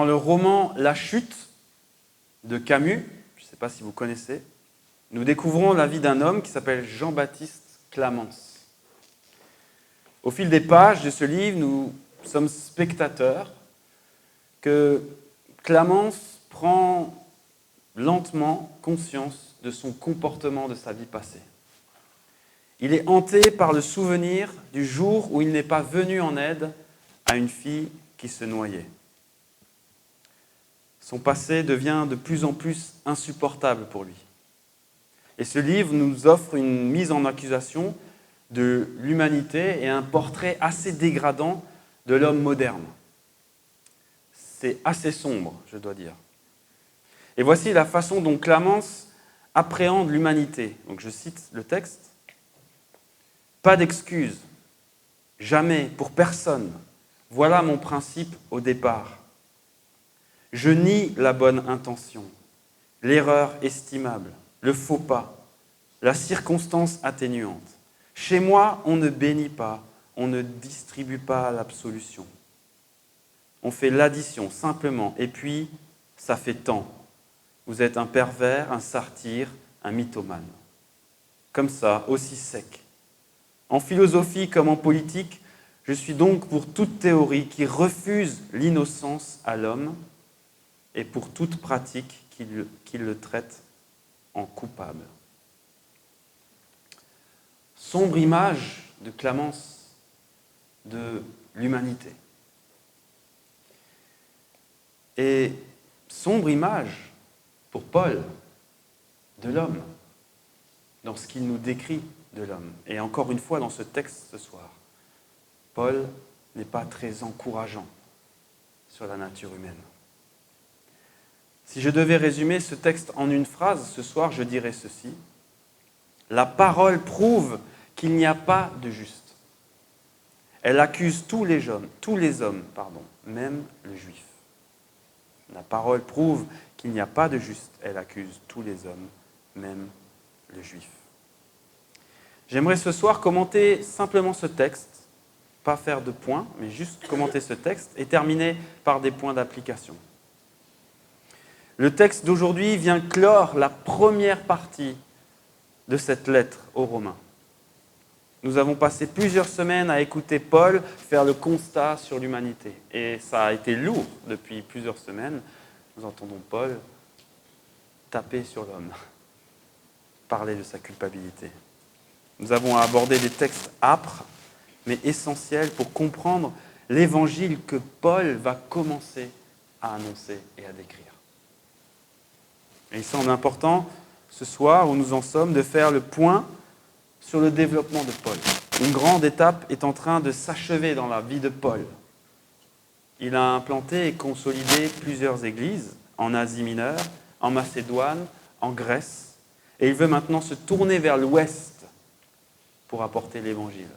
Dans le roman La Chute de Camus, je ne sais pas si vous connaissez, nous découvrons la vie d'un homme qui s'appelle Jean-Baptiste Clamence. Au fil des pages de ce livre, nous sommes spectateurs que Clamence prend lentement conscience de son comportement de sa vie passée. Il est hanté par le souvenir du jour où il n'est pas venu en aide à une fille qui se noyait. Son passé devient de plus en plus insupportable pour lui. Et ce livre nous offre une mise en accusation de l'humanité et un portrait assez dégradant de l'homme moderne. C'est assez sombre, je dois dire. Et voici la façon dont Clamence appréhende l'humanité. Donc je cite le texte. « Pas d'excuses, jamais, pour personne. Voilà mon principe au départ. Je nie la bonne intention, l'erreur estimable, le faux pas, la circonstance atténuante. Chez moi, on ne bénit pas, on ne distribue pas l'absolution. On fait l'addition simplement, et puis ça fait tant. Vous êtes un pervers, un satyre, un mythomane. Comme ça, aussi sec. En philosophie comme en politique, je suis donc pour toute théorie qui refuse l'innocence à l'homme et pour toute pratique qui le traite en coupable. » Sombre image de Clamence de l'humanité. Et sombre image pour Paul de l'homme, dans ce qu'il nous décrit de l'homme. Et encore une fois, dans ce texte ce soir, Paul n'est pas très encourageant sur la nature humaine. Si je devais résumer ce texte en une phrase, ce soir, je dirais ceci. La parole prouve qu'il n'y a pas de juste. Elle accuse tous les hommes, même le juif. La parole prouve qu'il n'y a pas de juste. Elle accuse tous les hommes, même le juif. J'aimerais ce soir commenter simplement ce texte, pas faire de points, mais juste commenter ce texte et terminer par des points d'application. Le texte d'aujourd'hui vient clore la première partie de cette lettre aux Romains. Nous avons passé plusieurs semaines à écouter Paul faire le constat sur l'humanité. Et ça a été lourd depuis plusieurs semaines. Nous entendons Paul taper sur l'homme, parler de sa culpabilité. Nous avons abordé des textes âpres, mais essentiels pour comprendre l'évangile que Paul va commencer à annoncer et à décrire. Et il semble important, ce soir où nous en sommes, de faire le point sur le développement de Paul. Une grande étape est en train de s'achever dans la vie de Paul. Il a implanté et consolidé plusieurs églises en Asie mineure, en Macédoine, en Grèce, et il veut maintenant se tourner vers l'ouest pour apporter l'évangile.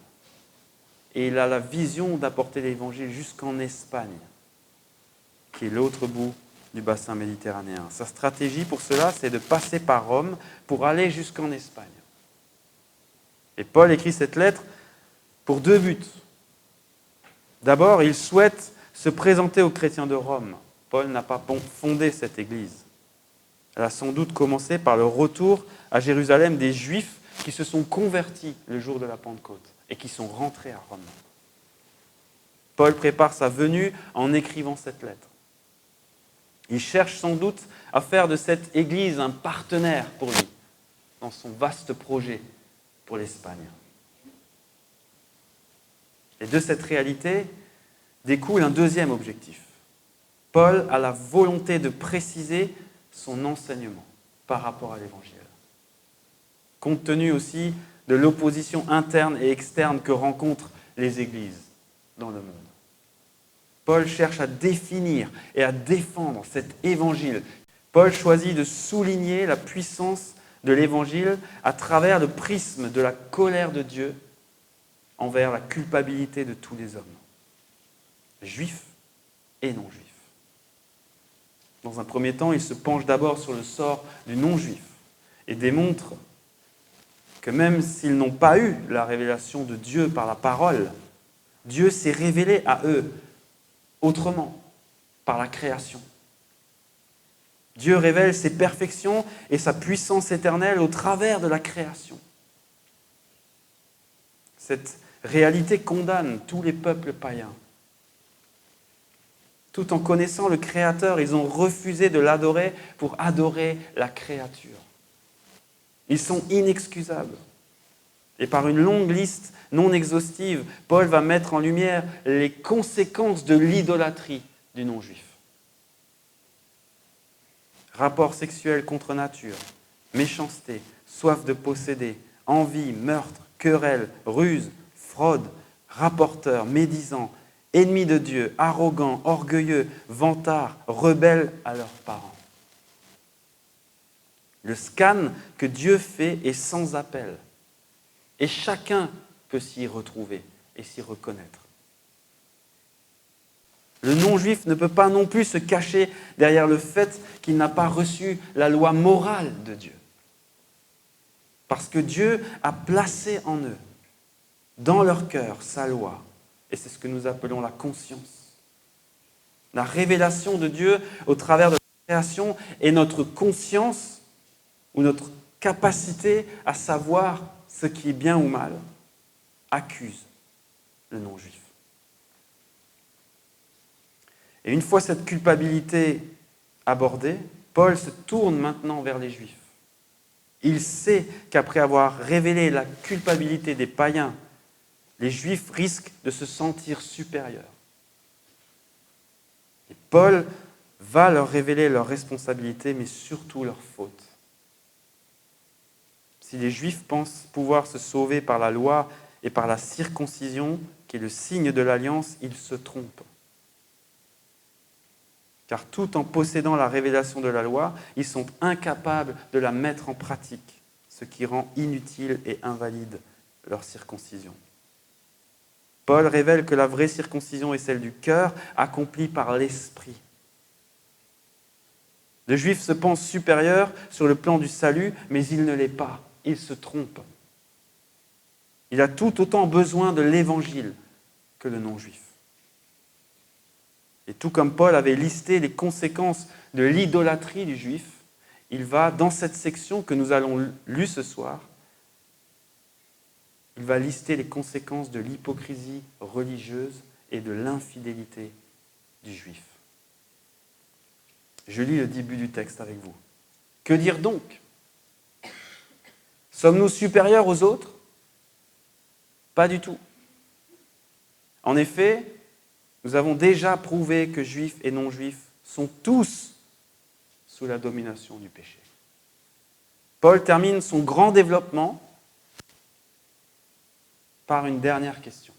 Et il a la vision d'apporter l'évangile jusqu'en Espagne, qui est l'autre bout du bassin méditerranéen. Sa stratégie pour cela, c'est de passer par Rome pour aller jusqu'en Espagne. Et Paul écrit cette lettre pour deux buts. D'abord, il souhaite se présenter aux chrétiens de Rome. Paul n'a pas fondé cette église. Elle a sans doute commencé par le retour à Jérusalem des Juifs qui se sont convertis le jour de la Pentecôte et qui sont rentrés à Rome. Paul prépare sa venue en écrivant cette lettre. Il cherche sans doute à faire de cette église un partenaire pour lui dans son vaste projet pour l'Espagne. Et de cette réalité découle un deuxième objectif. Paul a la volonté de préciser son enseignement par rapport à l'Évangile. Compte tenu aussi de l'opposition interne et externe que rencontrent les églises dans le monde. Paul cherche à définir et à défendre cet évangile. Paul choisit de souligner la puissance de l'évangile à travers le prisme de la colère de Dieu envers la culpabilité de tous les hommes, juifs et non-juifs. Dans un premier temps, il se penche d'abord sur le sort du non-juif et démontre que même s'ils n'ont pas eu la révélation de Dieu par la parole, Dieu s'est révélé à eux autrement, par la création. Dieu révèle ses perfections et sa puissance éternelle au travers de la création. Cette réalité condamne tous les peuples païens. Tout en connaissant le Créateur, ils ont refusé de l'adorer pour adorer la créature. Ils sont inexcusables. Et par une longue liste non exhaustive, Paul va mettre en lumière les conséquences de l'idolâtrie du non-juif. Rapports sexuels contre nature, méchanceté, soif de posséder, envie, meurtre, querelle, ruse, fraude, rapporteurs, médisants, ennemis de Dieu, arrogants, orgueilleux, vantards, rebelles à leurs parents. Le scan que Dieu fait est sans appel. Et chacun peut s'y retrouver et s'y reconnaître. Le non-juif ne peut pas non plus se cacher derrière le fait qu'il n'a pas reçu la loi morale de Dieu. Parce que Dieu a placé en eux, dans leur cœur, sa loi. Et c'est ce que nous appelons la conscience. La révélation de Dieu au travers de la création est notre conscience ou notre capacité à savoir ce qui est bien ou mal, accuse le non-juif. Et une fois cette culpabilité abordée, Paul se tourne maintenant vers les Juifs. Il sait qu'après avoir révélé la culpabilité des païens, les Juifs risquent de se sentir supérieurs. Et Paul va leur révéler leurs responsabilités, mais surtout leurs fautes. Si les Juifs pensent pouvoir se sauver par la loi et par la circoncision, qui est le signe de l'alliance, ils se trompent. Car tout en possédant la révélation de la loi, ils sont incapables de la mettre en pratique, ce qui rend inutile et invalide leur circoncision. Paul révèle que la vraie circoncision est celle du cœur, accomplie par l'esprit. Le juif se pense supérieur sur le plan du salut, mais il ne l'est pas, il se trompe. Il a tout autant besoin de l'évangile que le non-juif. Et tout comme Paul avait listé les conséquences de l'idolâtrie du juif, il va, dans cette section que nous allons lire ce soir, il va lister les conséquences de l'hypocrisie religieuse et de l'infidélité du juif. Je lis le début du texte avec vous. Que dire donc ? Sommes-nous supérieurs aux autres ? Pas du tout. En effet, nous avons déjà prouvé que juifs et non-juifs sont tous sous la domination du péché. Paul termine son grand développement par une dernière question.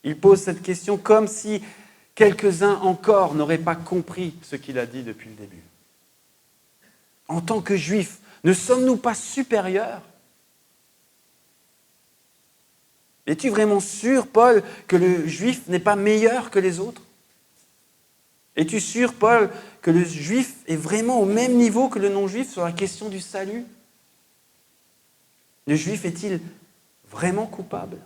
Il pose cette question comme si quelques-uns encore n'auraient pas compris ce qu'il a dit depuis le début. En tant que juifs, ne sommes-nous pas supérieurs ? Es-tu vraiment sûr, Paul, que le juif n'est pas meilleur que les autres ? Es-tu sûr, Paul, que le juif est vraiment au même niveau que le non-juif sur la question du salut ? Le juif est-il vraiment coupable ?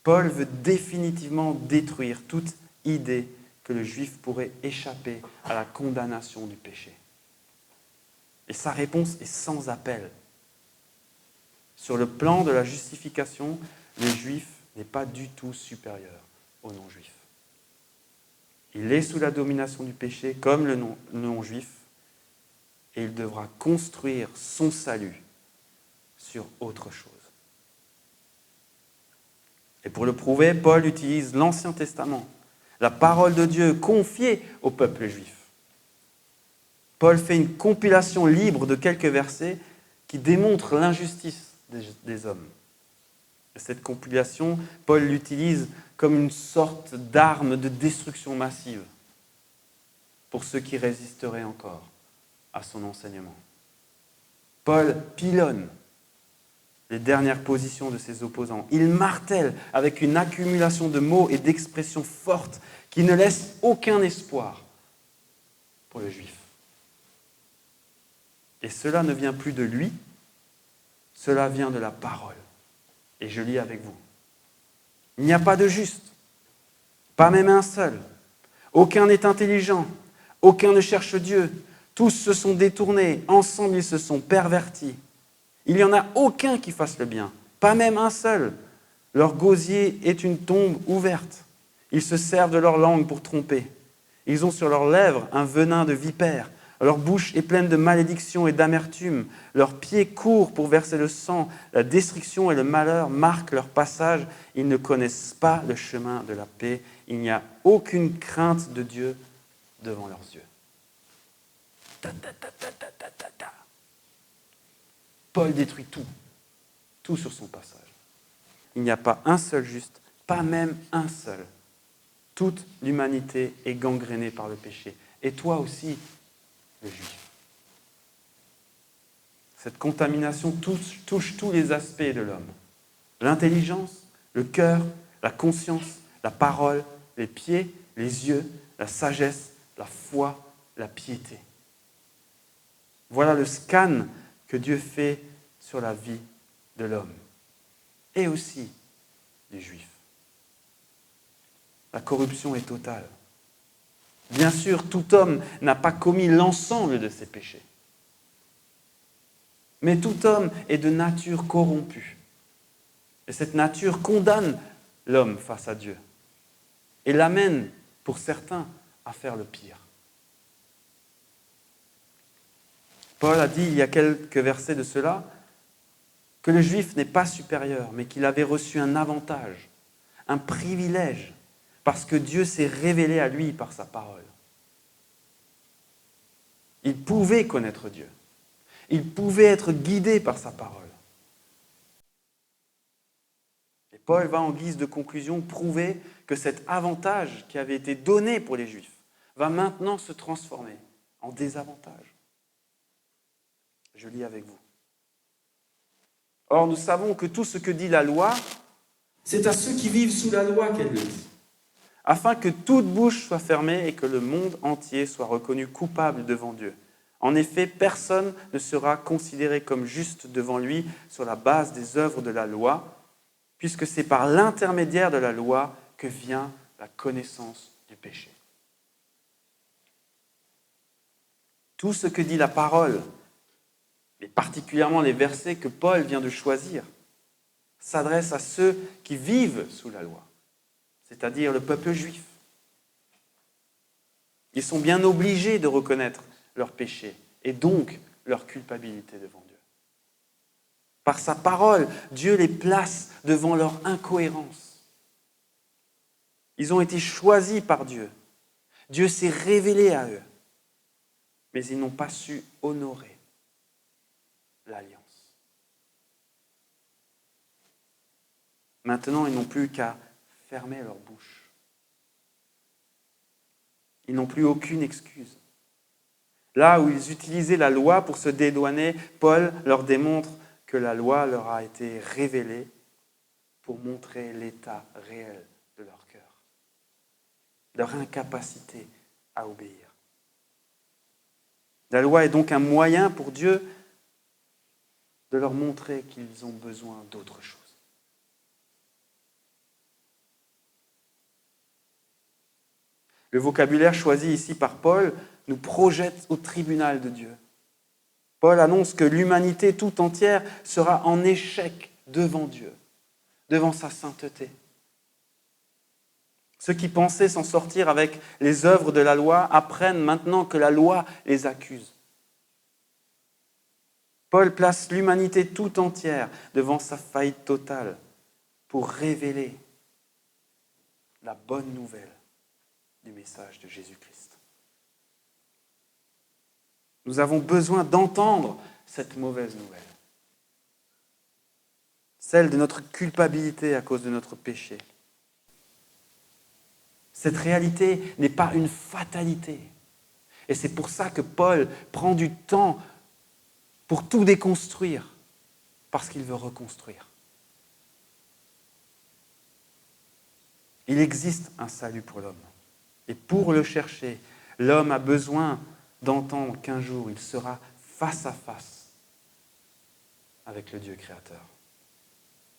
Paul veut définitivement détruire toute idée que le juif pourrait échapper à la condamnation du péché. Et sa réponse est sans appel. Sur le plan de la justification, le juif n'est pas du tout supérieur au non-juif. Il est sous la domination du péché comme le non-juif et il devra construire son salut sur autre chose. Et pour le prouver, Paul utilise l'Ancien Testament, la parole de Dieu confiée au peuple juif. Paul fait une compilation libre de quelques versets qui démontrent l'injustice des hommes. Et cette compilation, Paul l'utilise comme une sorte d'arme de destruction massive pour ceux qui résisteraient encore à son enseignement. Paul pilonne les dernières positions de ses opposants. Il martèle avec une accumulation de mots et d'expressions fortes qui ne laissent aucun espoir pour le juif. Et cela ne vient plus de lui, cela vient de la parole. Et je lis avec vous. Il n'y a pas de juste, Pas même un seul. Aucun n'est intelligent. Aucun ne cherche Dieu. Tous se sont détournés. Ensemble, ils se sont pervertis. Il n'y en a aucun qui fasse le bien. Pas même un seul. Leur gosier est une tombe ouverte. Ils se servent de leur langue pour tromper. Ils ont sur leurs lèvres un venin de vipère. Leur bouche est pleine de malédiction et d'amertume. Leurs pieds courent pour verser le sang. La destruction et le malheur marquent leur passage. Ils ne connaissent pas le chemin de la paix. Il n'y a aucune crainte de Dieu devant leurs yeux. Ta, ta, ta, ta, ta, ta, ta, ta. Paul détruit tout sur son passage. Il n'y a pas un seul juste, pas même un seul. Toute l'humanité est gangrénée par le péché. Et toi aussi, le juif. Cette contamination touche tous les aspects de l'homme. L'intelligence, le cœur, la conscience, la parole, les pieds, les yeux, la sagesse, la foi, la piété. Voilà le scan que Dieu fait sur la vie de l'homme et aussi des Juifs. La corruption est totale. Bien sûr, tout homme n'a pas commis l'ensemble de ses péchés. Mais tout homme est de nature corrompue. Et cette nature condamne l'homme face à Dieu et l'amène, pour certains, à faire le pire. Paul a dit, il y a quelques versets de cela, que le juif n'est pas supérieur, mais qu'il avait reçu un avantage, un privilège, parce que Dieu s'est révélé à lui par sa parole. Il pouvait connaître Dieu. Il pouvait être guidé par sa parole. Et Paul va en guise de conclusion prouver que cet avantage qui avait été donné pour les Juifs va maintenant se transformer en désavantage. Je lis avec vous. Or, nous savons que tout ce que dit la loi, c'est à ceux qui vivent sous la loi qu'elle le dit, afin que toute bouche soit fermée et que le monde entier soit reconnu coupable devant Dieu. En effet, personne ne sera considéré comme juste devant lui sur la base des œuvres de la loi, puisque c'est par l'intermédiaire de la loi que vient la connaissance du péché. Tout ce que dit la parole, et particulièrement les versets que Paul vient de choisir, s'adresse à ceux qui vivent sous la loi, c'est-à-dire le peuple juif. Ils sont bien obligés de reconnaître leur péché et donc leur culpabilité devant Dieu. Par sa parole, Dieu les place devant leur incohérence. Ils ont été choisis par Dieu. Dieu s'est révélé à eux, mais ils n'ont pas su honorer l'alliance. Maintenant, ils n'ont plus qu'à fermer leur bouche. Ils n'ont plus aucune excuse. Là où ils utilisaient la loi pour se dédouaner, Paul leur démontre que la loi leur a été révélée pour montrer l'état réel de leur cœur, leur incapacité à obéir. La loi est donc un moyen pour Dieu de leur montrer qu'ils ont besoin d'autre chose. Le vocabulaire choisi ici par Paul nous projette au tribunal de Dieu. Paul annonce que l'humanité tout entière sera en échec devant Dieu, devant sa sainteté. Ceux qui pensaient s'en sortir avec les œuvres de la loi apprennent maintenant que la loi les accuse. Paul place l'humanité tout entière devant sa faillite totale pour révéler la bonne nouvelle du message de Jésus-Christ. Nous avons besoin d'entendre cette mauvaise nouvelle, celle de notre culpabilité à cause de notre péché. Cette réalité n'est pas une fatalité. Et c'est pour ça que Paul prend du temps pour tout déconstruire, parce qu'il veut reconstruire. Il existe un salut pour l'homme. Et pour le chercher, l'homme a besoin d'entendre qu'un jour, il sera face à face avec le Dieu créateur.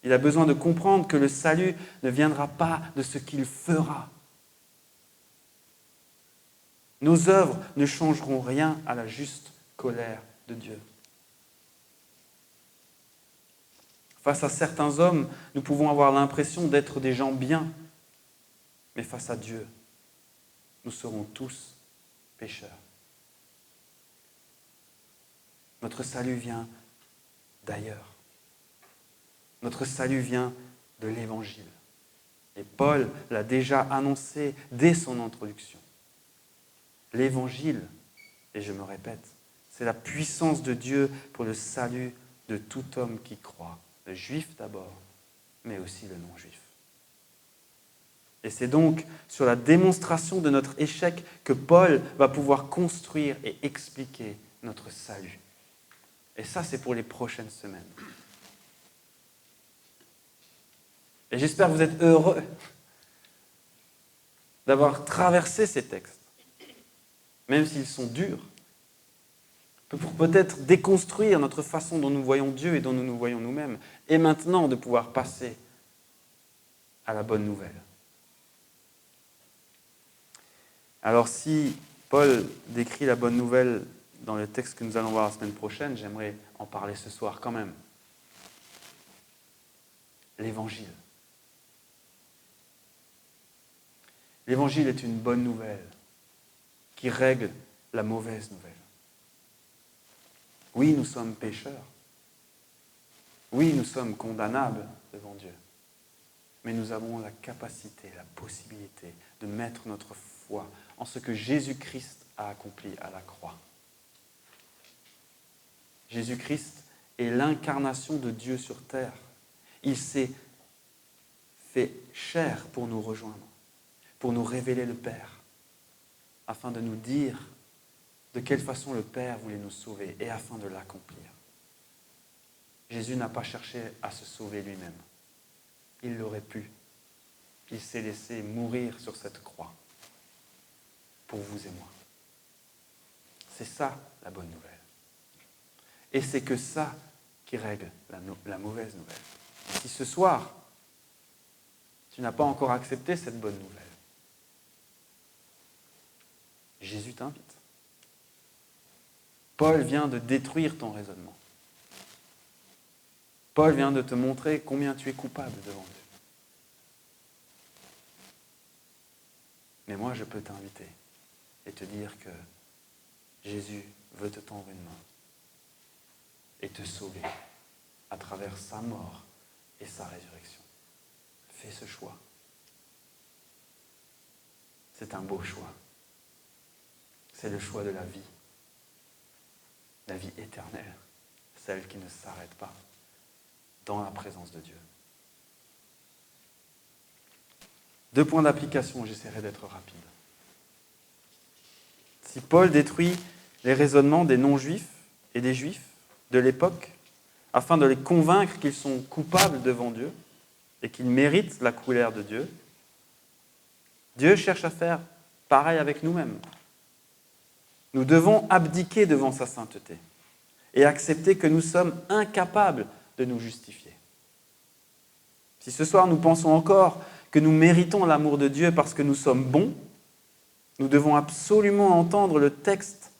Il a besoin de comprendre que le salut ne viendra pas de ce qu'il fera, Nos œuvres ne changeront rien à la juste colère de Dieu. Face à certains hommes, nous pouvons avoir l'impression d'être des gens bien, mais face à Dieu, nous serons tous pécheurs. Notre salut vient d'ailleurs. Notre salut vient de l'Évangile. Et Paul l'a déjà annoncé dès son introduction. L'Évangile, et je me répète, c'est la puissance de Dieu pour le salut de tout homme qui croit, le juif d'abord, mais aussi le non-juif. Et c'est donc sur la démonstration de notre échec que Paul va pouvoir construire et expliquer notre salut. Et ça, c'est pour les prochaines semaines. Et j'espère que vous êtes heureux d'avoir traversé ces textes, même s'ils sont durs, pour peut-être déconstruire notre façon dont nous voyons Dieu et dont nous nous voyons nous-mêmes, et maintenant de pouvoir passer à la bonne nouvelle. Alors si Paul décrit la bonne nouvelle dans le texte que nous allons voir la semaine prochaine, j'aimerais en parler ce soir quand même. L'Évangile. L'Évangile est une bonne nouvelle qui règle la mauvaise nouvelle. Oui, nous sommes pécheurs. Oui, nous sommes condamnables devant Dieu. Mais nous avons la capacité, la possibilité de mettre notre foi en ce que Jésus-Christ a accompli à la croix. Jésus-Christ est l'incarnation de Dieu sur terre. Il s'est fait chair pour nous rejoindre, pour nous révéler le Père, afin de nous dire de quelle façon le Père voulait nous sauver et afin de l'accomplir. Jésus n'a pas cherché à se sauver lui-même. Il l'aurait pu. Il s'est laissé mourir sur cette croix pour vous et moi. C'est ça la bonne nouvelle. Et c'est que ça qui règle la mauvaise nouvelle. Si ce soir, tu n'as pas encore accepté cette bonne nouvelle, Jésus t'invite. Paul vient de détruire ton raisonnement. Paul vient de te montrer combien tu es coupable devant Dieu. Mais moi, je peux t'inviter et te dire que Jésus veut te tendre une main et te sauver à travers sa mort et sa résurrection. Fais ce choix. C'est un beau choix. C'est le choix de la vie éternelle, celle qui ne s'arrête pas dans la présence de Dieu. 2 points d'application, j'essaierai d'être rapide. Si Paul détruit les raisonnements des non-juifs et des juifs de l'époque, afin de les convaincre qu'ils sont coupables devant Dieu et qu'ils méritent la colère de Dieu, Dieu cherche à faire pareil avec nous-mêmes. Nous devons abdiquer devant sa sainteté et accepter que nous sommes incapables de nous justifier. Si ce soir nous pensons encore que nous méritons l'amour de Dieu parce que nous sommes bons, nous devons absolument entendre le texte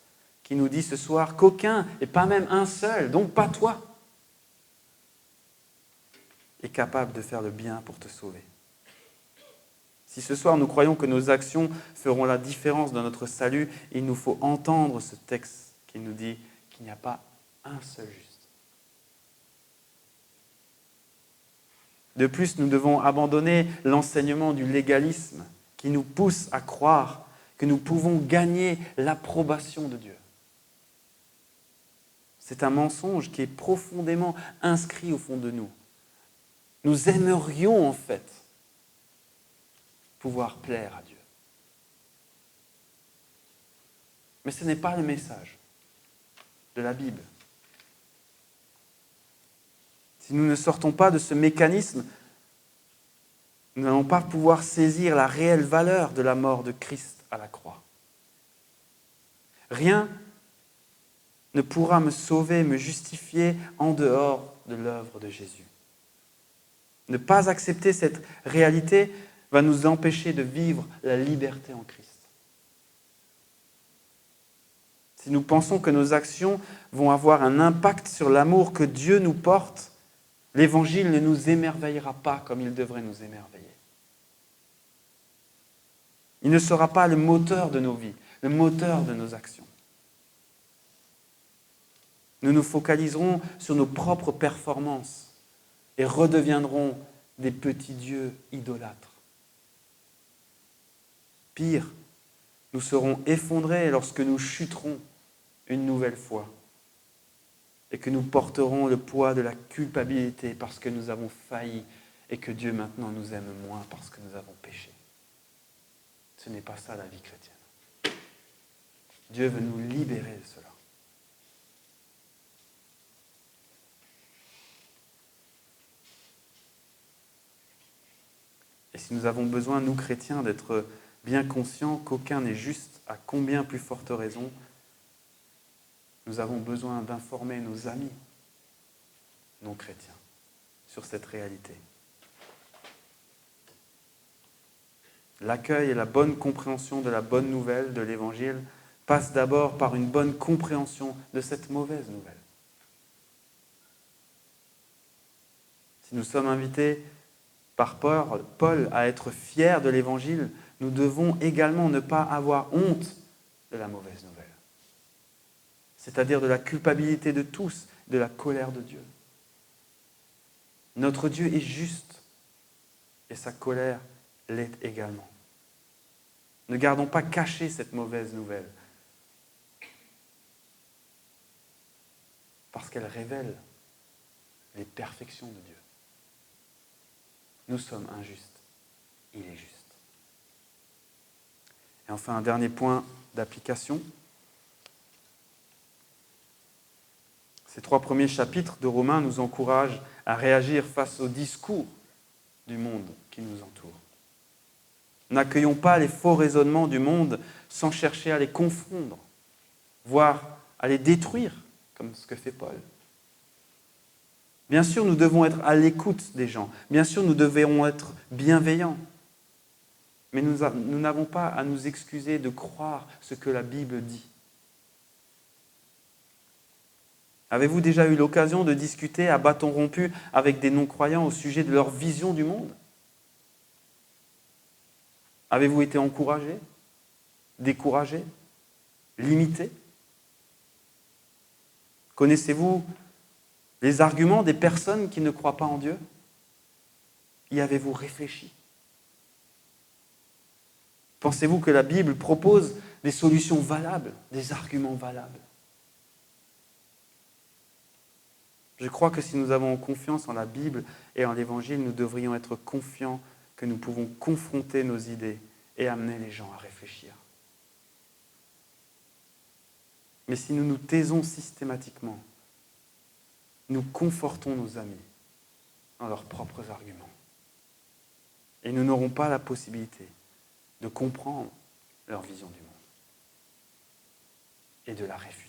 qui nous dit ce soir qu'aucun, et pas même un seul, donc pas toi, est capable de faire le bien pour te sauver. Si ce soir nous croyons que nos actions feront la différence dans notre salut, il nous faut entendre ce texte qui nous dit qu'il n'y a pas un seul juste. De plus, nous devons abandonner l'enseignement du légalisme qui nous pousse à croire que nous pouvons gagner l'approbation de Dieu. C'est un mensonge qui est profondément inscrit au fond de nous. Nous aimerions en fait pouvoir plaire à Dieu. Mais ce n'est pas le message de la Bible. Si nous ne sortons pas de ce mécanisme, nous n'allons pas pouvoir saisir la réelle valeur de la mort de Christ à la croix. Rien ne pourra me sauver, me justifier en dehors de l'œuvre de Jésus. Ne pas accepter cette réalité va nous empêcher de vivre la liberté en Christ. si nous pensons que nos actions vont avoir un impact sur l'amour que Dieu nous porte, l'Évangile ne nous émerveillera pas comme il devrait nous émerveiller. Il ne sera pas le moteur de nos vies, le moteur de nos actions. Nous nous focaliserons sur nos propres performances et redeviendrons des petits dieux idolâtres. Pire, nous serons effondrés lorsque nous chuterons une nouvelle fois et que nous porterons le poids de la culpabilité parce que nous avons failli et que Dieu maintenant nous aime moins parce que nous avons péché. Ce n'est pas ça la vie chrétienne. Dieu veut nous libérer de cela. Et si nous avons besoin, nous chrétiens, d'être bien conscients qu'aucun n'est juste, à combien plus forte raison, nous avons besoin d'informer nos amis non chrétiens sur cette réalité. L'accueil et la bonne compréhension de la bonne nouvelle de l'Évangile passent d'abord par une bonne compréhension de cette mauvaise nouvelle. Si nous sommes invités par Paul à être fiers de l'Évangile, nous devons également ne pas avoir honte de la mauvaise nouvelle, c'est-à-dire de la culpabilité de tous, de la colère de Dieu. Notre Dieu est juste et sa colère l'est également. Ne gardons pas cachée cette mauvaise nouvelle parce qu'elle révèle les perfections de Dieu. Nous sommes injustes, il est juste. Et enfin, un dernier point d'application. Ces 3 premiers chapitres de Romains nous encouragent à réagir face au discours du monde qui nous entoure. N'accueillons pas les faux raisonnements du monde sans chercher à les confondre, voire à les détruire, comme ce que fait Paul. Bien sûr, nous devons être à l'écoute des gens. Bien sûr, nous devons être bienveillants. Mais nous n'avons pas à nous excuser de croire ce que la Bible dit. Avez-vous déjà eu l'occasion de discuter à bâton rompu avec des non-croyants au sujet de leur vision du monde ? Avez-vous été encouragé, découragé, limité ? Connaissez-vous les arguments des personnes qui ne croient pas en Dieu ? Y avez-vous réfléchi ? Pensez-vous que la Bible propose des solutions valables, des arguments valables ? Je crois que si nous avons confiance en la Bible et en l'Évangile, nous devrions être confiants que nous pouvons confronter nos idées et amener les gens à réfléchir. Mais si nous nous taisons systématiquement, nous confortons nos amis dans leurs propres arguments. Et nous n'aurons pas la possibilité de comprendre leur vision du monde et de la réfuter.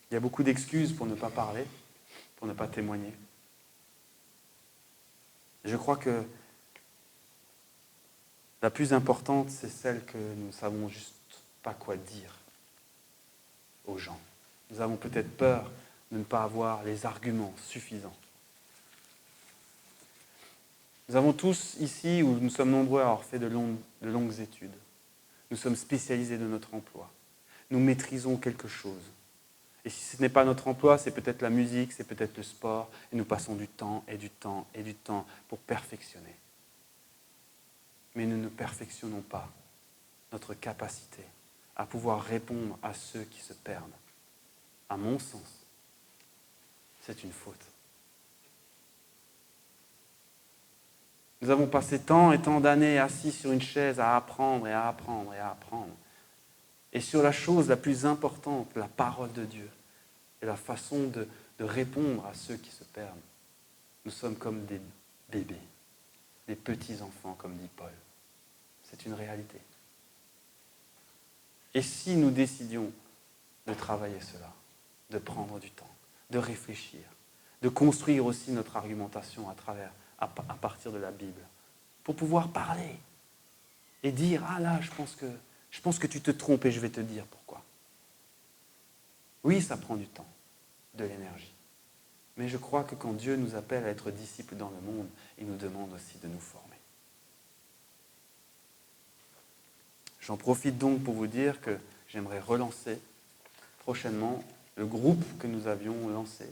Il y a beaucoup d'excuses pour ne pas parler, pour ne pas témoigner. Je crois que la plus importante, c'est celle que nous ne savons juste pas quoi dire aux gens. Nous avons peut-être peur de ne pas avoir les arguments suffisants. Nous avons tous ici, où nous sommes nombreux à avoir fait de longues études, nous sommes spécialisés de notre emploi. Nous maîtrisons quelque chose. Et si ce n'est pas notre emploi, c'est peut-être la musique, c'est peut-être le sport, et nous passons du temps et du temps et du temps pour perfectionner. Mais nous ne perfectionnons pas notre capacité à pouvoir répondre à ceux qui se perdent. À mon sens, c'est une faute. Nous avons passé tant et tant d'années assis sur une chaise à apprendre et à apprendre et à apprendre. Et sur la chose la plus importante, la parole de Dieu, et la façon de répondre à ceux qui se perdent, nous sommes comme des bébés, des petits-enfants, comme dit Paul. C'est une réalité. Et si nous décidions de travailler cela, de prendre du temps, de réfléchir, de construire aussi notre argumentation à partir de la Bible, pour pouvoir parler et dire « Ah là, je pense que tu te trompes et je vais te dire pourquoi. » Oui, ça prend du temps, de l'énergie. Mais je crois que quand Dieu nous appelle à être disciples dans le monde, il nous demande aussi de nous former. J'en profite donc pour vous dire que j'aimerais relancer prochainement le groupe que nous avions lancé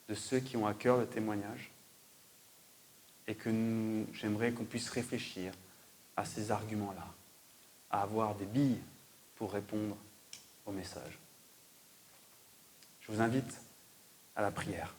de ceux qui ont à cœur le témoignage et que j'aimerais qu'on puisse réfléchir à ces arguments-là, à avoir des billes pour répondre au message. Je vous invite à la prière.